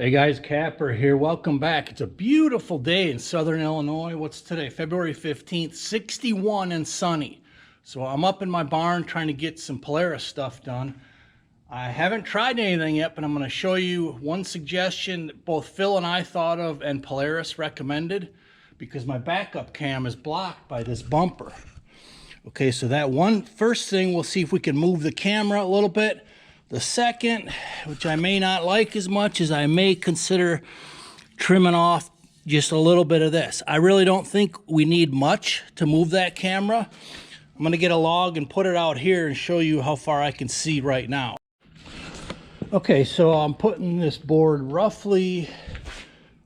Hey guys, Kapper here. Welcome back. It's a beautiful day in Southern Illinois. What's today? February 15th, 61 and sunny. So I'm up in my barn trying to get some Polaris stuff done. I haven't tried anything yet, but I'm going to show you one suggestion that both Phil and I thought of and Polaris recommended, because my backup cam is blocked by this bumper. Okay, so that one first thing, we'll see if we can move the camera a little bit. The second, which I may not like as much, is I may consider trimming off just a little bit of this. I really don't think we need much to move that camera. I'm going to get a log and put it out here and show you how far I can see right now. Okay, so I'm putting this board roughly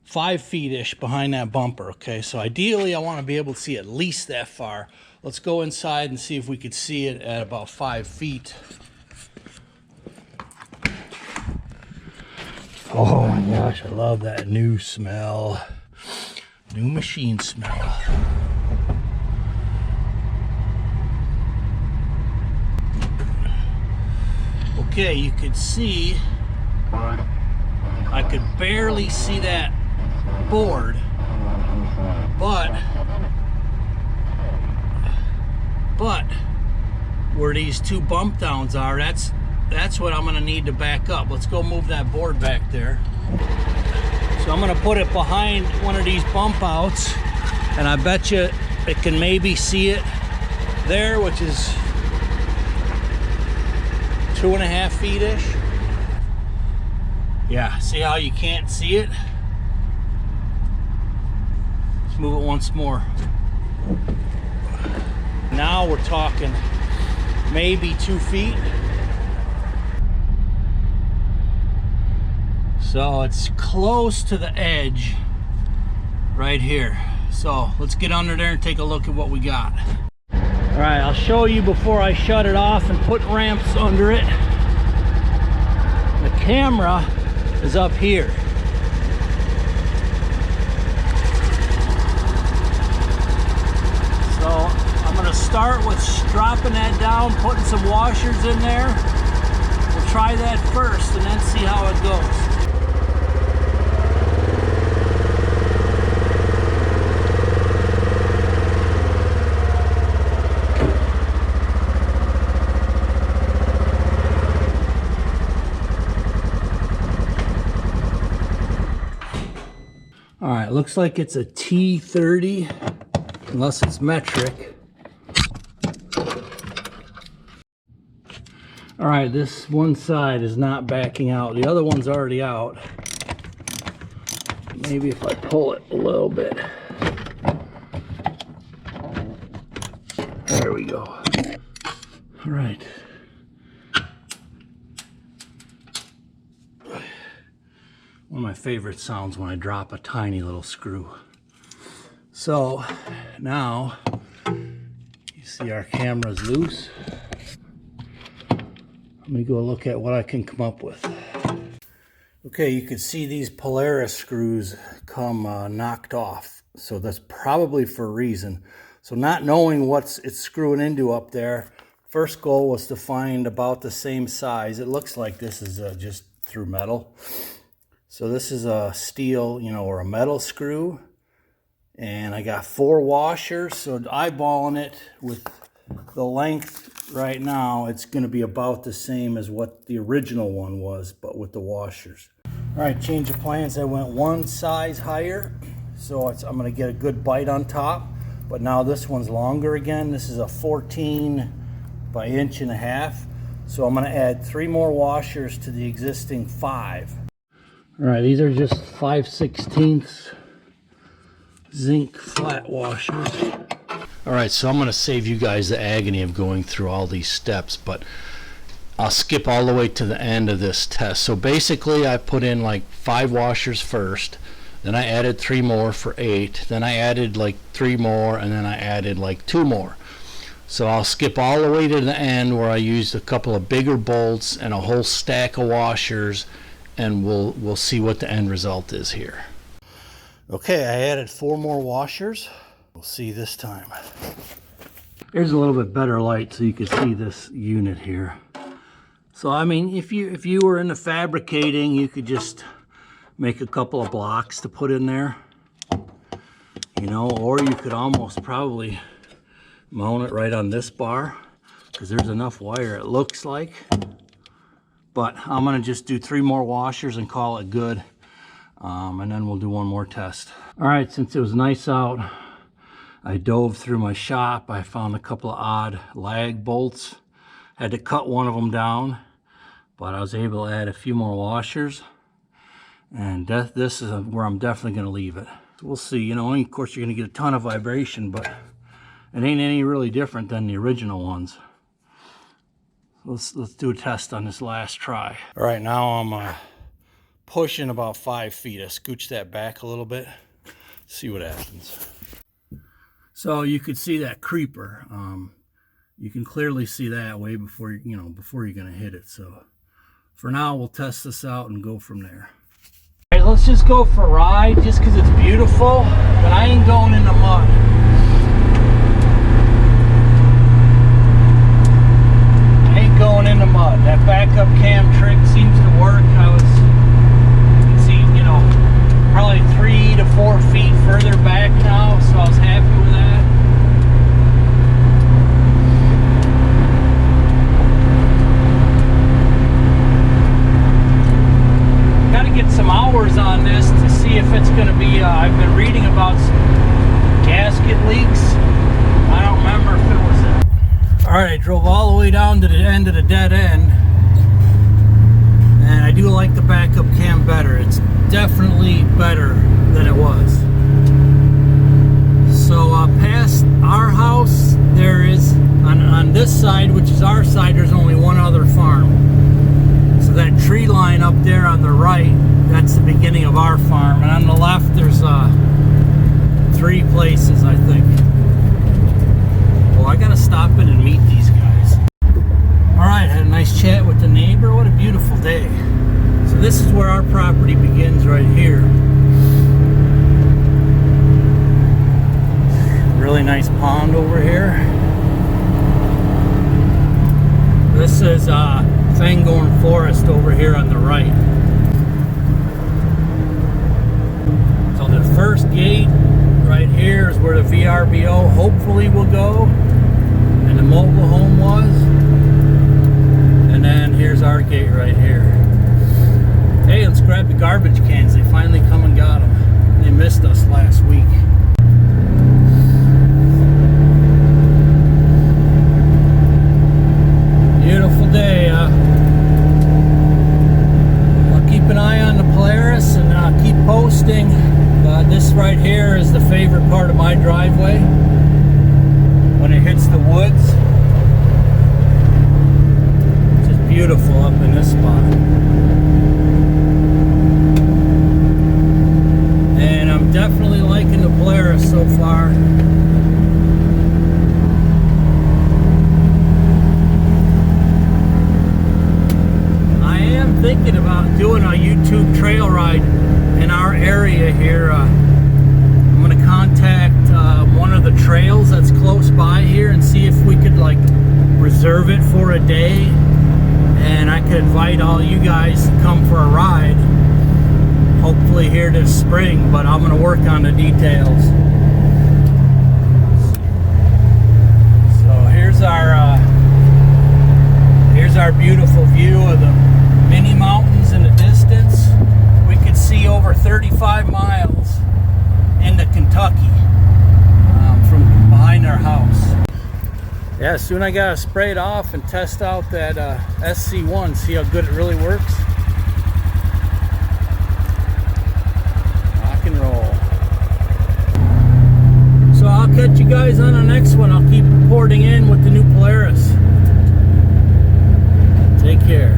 5 feet-ish behind that bumper. Okay, so ideally I want to be able to see at least that far. Let's go inside and see if we could see it at about 5 feet. Oh my gosh, I love that new smell. New machine smell. Okay, you can see, I could barely see that board, but where these two bump downs are, that's what I'm going to need to back up. Let's go move that board back there. So I'm going to put it behind one of these bump outs, and I bet you it can maybe see it there, which is 2.5 feet-ish. Yeah, see how you can't see it? Let's move it once more. Now we're talking maybe 2 feet. So it's close to the edge right here. So let's get under there and take a look at what we got. All right, I'll show you before I shut it off and put ramps under it. The camera is up here. So I'm gonna start with dropping that down, putting some washers in there. We'll try that first and then see how it goes. All right, looks like it's a T30, unless it's metric. All right, this one side is not backing out. The other one's already out. Maybe if I pull it a little bit. There we go. All right. One of my favorite sounds when I drop a tiny little screw. So now you see our camera's loose. Let me go look at what I can come up with. Okay, you can see these Polaris screws come knocked off. So that's probably for a reason. So not knowing what it's screwing into up there, first goal was to find about the same size. It looks like this is just through metal. So this is a steel, or a metal screw. And I got 4 washers. So eyeballing it with the length right now, it's going to be about the same as what the original one was, but with the washers. All right, change of plans. I went one size higher. So I'm going to get a good bite on top. But now this one's longer again. This is a 14 by 1.5 inches. So I'm going to add 3 more washers to the existing 5. All right, these are just 5/16 zinc flat washers. All right, so I'm going to save you guys the agony of going through all these steps, but I'll skip all the way to the end of this test. So basically, I put in like 5 washers first, then I added 3 more for 8, then I added like 3 more, and then I added like 2 more. So I'll skip all the way to the end where I used a couple of bigger bolts and a whole stack of washers, and we'll see what the end result is here. Okay, I added 4 more washers. We'll see this time. Here's a little bit better light so you can see this unit here. So I mean, if you were into fabricating, you could just make a couple of blocks to put in there, you know, or you could almost probably mount it right on this bar because there's enough wire, it looks like. But I'm gonna just do 3 more washers and call it good. And then we'll do one more test. All right, since it was nice out, I dove through my shop. I found a couple of odd lag bolts. Had to cut one of them down, but I was able to add a few more washers. And this is where I'm definitely gonna leave it. So we'll see, you know, of course you're gonna get a ton of vibration, but it ain't any really different than the original ones. Let's do a test on this last try. All right, now I'm pushing about 5 feet. I scooch that back a little bit, see what happens. So you could see that creeper. You can clearly see that way before before you're gonna hit it. So for now, we'll test this out and go from there. All right, let's just go for a ride, just because it's beautiful, but I ain't going in the mud. Going in the mud. That backup cam trick seems to work. I was, you can see, you know, probably 3 to 4 feet further back now, so I was happy with that. Got to get some hours on this to see if it's going to be, I've been reading about some gasket leaks. I don't remember if it was all right, I drove all the way down to the end of the dead end, and I do like the backup cam better. It's definitely better than it was. So past our house, there is, on this side, which is our side, there's only one other farm. So that tree line up there on the right, that's the beginning of our farm. And on the left, there's 3 places, I think. I gotta stop in and meet these guys. All right, had a nice chat with the neighbor. What a beautiful day. So this is where our property begins right here. Really nice pond over here. This is Fangorn Forest over here on the right. So the first gate right here is where the VRBO hopefully will go. The mobile home was, and then here's our gate right here. Hey, let's grab the garbage cans. They finally come and got them. They missed us last week. Beautiful day. I'll keep an eye on the Polaris and keep posting. This right here is the favorite part of my driveway. When it hits the woods, it's just beautiful up in this spot. And I'm definitely liking the Polaris so far. I am thinking about doing a YouTube trail ride in our area here. I'm going to contact one of the trails that's close by here and see if we could like reserve it for a day, and I could invite all you guys to come for a ride, hopefully here this spring, but I'm going to work on the details. So here's our beautiful view of the mini mountains in the distance. We can see over 35 miles into Kentucky from behind our house. Yeah, soon I gotta spray it off and test out that SC1, see how good it really works. Rock and roll. So I'll catch you guys on the next one. I'll keep reporting in with the new Polaris. Take care.